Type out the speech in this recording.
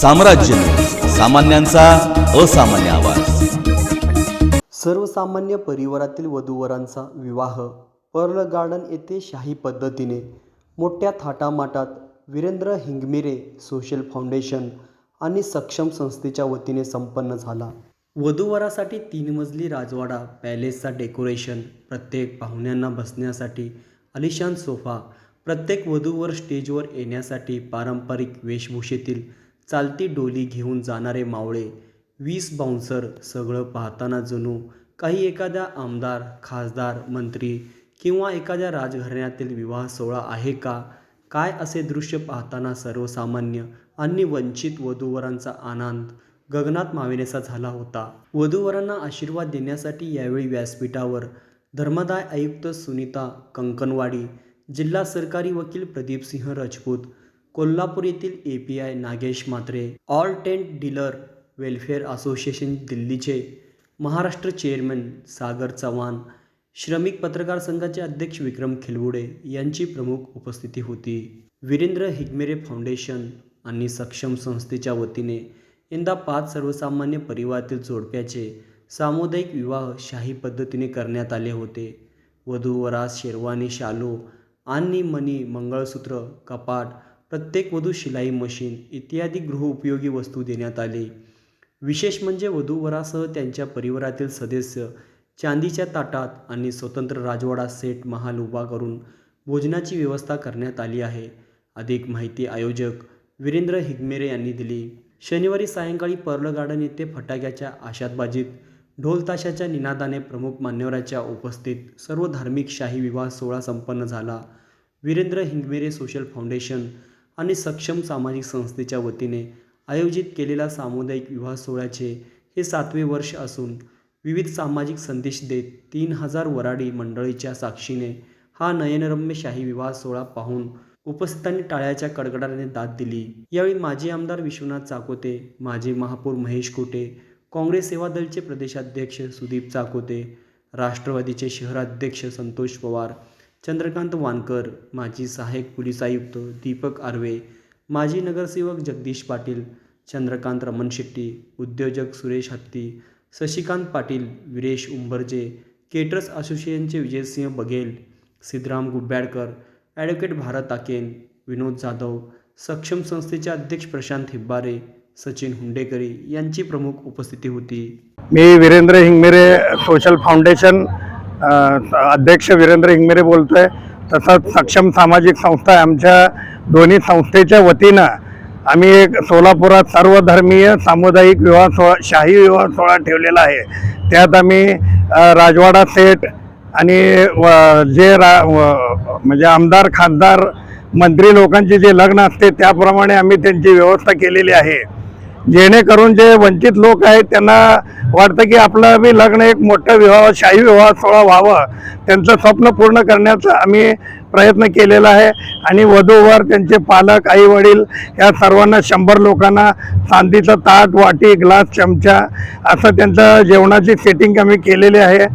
साम्राज्य न्यूज, सामान्यांचा असामान्य आवाज। सर्वसामान्य परिवारातील वधूवरांचा विवाह पर्ल गार्डन येथे शाही पद्धतीने मोठ्या थाटामाटात वीरेंद्र हिंगमिरे सोशल फाउंडेशन आणि सक्षम संस्थेच्या वतीने संपन्न झाला। वधूवरासाठी 3 मजली राजवाडा पॅलेसचा डेकोरेशन, प्रत्येक पाहुण्यांना बसण्यासाठी आलिशान सोफा, प्रत्येक वधूवर स्टेजवर येण्यासाठी पारंपरिक वेशभूषेतील चालती डोली घेऊन जाणारे मावळे, 20 बाउन्सर, सगळं पाहताना जणू काही एखाद्या आमदार, खासदार, मंत्री किंवा एखाद्या राजघराण्यातील विवाह सोहळा आहे का काय असे दृश्य पाहताना सर्वसामान्य आणि वंचित वधूवरांचा आनंद गगनात मावेनासा झाला होता। वधूवरांना आशीर्वाद देण्यासाठी यावेळी व्यासपीठावर धर्मादाय आयुक्त सुनीता कंकणवाडी, जिल्हा सरकारी वकील प्रदीपसिंह राजपूत, कोल्हापूर येथील API Nagesh Mhatre, all tent dealer welfare association दिल्लीचे महाराष्ट्र चेअरमन सागर चव्हाण, श्रमिक पत्रकार संघाचे अध्यक्ष विक्रम खिलवुडे यांची प्रमुख उपस्थिती होती। वीरेंद्र हिंगमिरे फाउंडेशन आणि सक्षम संस्थेच्या वतीने यंदा 5 सर्वसामान्य परिवारातील जोडप्याचे सामुदायिक विवाह शाही पद्धतीने करण्यात आले होते। वधूवरास शेरवानी, शालू आणि मणी, मंगळसूत्र, कपाट, प्रत्येक वधू शिलाई मशीन इत्यादी गृहोपयोगी वस्तू देण्यात आली। विशेष म्हणजे वधूवरासह त्यांच्या परिवारातील सदस्य चांदीच्या ताटात आणि स्वतंत्र राजवाडा सेट महाल उभा करून भोजनाची व्यवस्था करण्यात आली आहे। अधिक माहिती आयोजक वीरेंद्र हिंगमिरे यांनी दिली। शनिवारी सायंकाळी पर्ल गार्डन येथे फटाक्याच्या आशातबाजीत, ढोल ताशाच्या निनादाने प्रमुख मान्यवरांच्या उपस्थितीत सर्व धार्मिक शाही विवाह सोहळा संपन्न झाला। वीरेंद्र हिंगमिरे सोशल फाउंडेशन आणि सक्षम सामाजिक संस्थेच्या वतीने आयोजित केलेल्या सामुदायिक विवाह सोहळ्याचे हे 7वे वर्ष असून विविध सामाजिक संदेश देत 3000 वऱ्हाडी मंडळीच्या साक्षीने हा नयनरम्य शाही विवाह सोहळा पाहून उपस्थितांनी टाळ्याच्या कडकडाटाने दाद दिली। यावेळी माजी आमदार विश्वनाथ चाकोते, माजी महापौर महेश कोटे, काँग्रेस सेवा दलचे प्रदेशाध्यक्ष सुदीप चाकोते, राष्ट्रवादीचे शहराध्यक्ष संतोष पवार, चंद्रकांत वानकर, माजी सहाय्यक पोलीस आयुक्त दीपक आर्वे, माजी नगरसेवक जगदीश पाटील, चंद्रकांत रमण शेट्टी, उद्योजक सुरेश हत्ती, शशिकांत पाटील, विरेश उंबरजे, केटरर्स असोसिएशनचे विजयसिंह बघेल, सिद्धराम गुब्याडकर, ॲडव्होकेट भारत आकेन, विनोद जाधव, सक्षम संस्थेचे अध्यक्ष प्रशांत हिब्बारे, सचिन हुंडेकरी यांची प्रमुख उपस्थिती होती। मी वीरेंद्र हिंगमिरे सोशल फाउंडेशन अध्यक्ष वीरेंद्र हिंगमिरे बोलतोय। तसंच सक्षम सामाजिक संस्था आमच्या दोन्ही संस्थेच्या वतीनं आम्ही एक सोलापुरात सर्वधर्मीय सामुदायिक विवाह सोहळा, शाही विवाह सोहळा ठेवलेला आहे। त्यात आम्ही राजवाडा सेट आणि जे म्हणजे आमदार, खासदार, मंत्री लोकांचे जे लग्न असते त्याप्रमाणे आम्ही त्यांची व्यवस्था केलेली आहे, जेणेकरून जे वंचित लोक आहेत त्यांना वाटतं की आपलं बी लग्न एक मोठं विवाह, शाही विवाह सोहळा व्हावं, त्यांचं स्वप्न पूर्ण करण्याचा आम्ही प्रयत्न केलेला आहे। आणि वधूवर त्यांचे पालक, आई वडील या सर्वांना 100 लोकांना चांदीचं ताट, वाटी, ग्लास, चमचा असं त्यांचं जेवणाची सेटिंग आम्ही केलेली आहे।